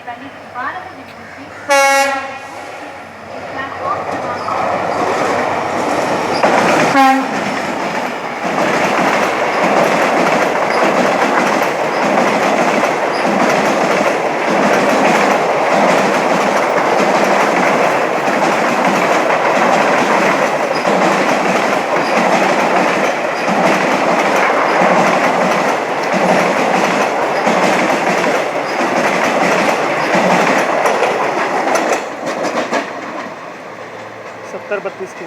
करीब 12 बजे पहुंची। प्लेटफॉर्म क्रमांक सत्तर 32 की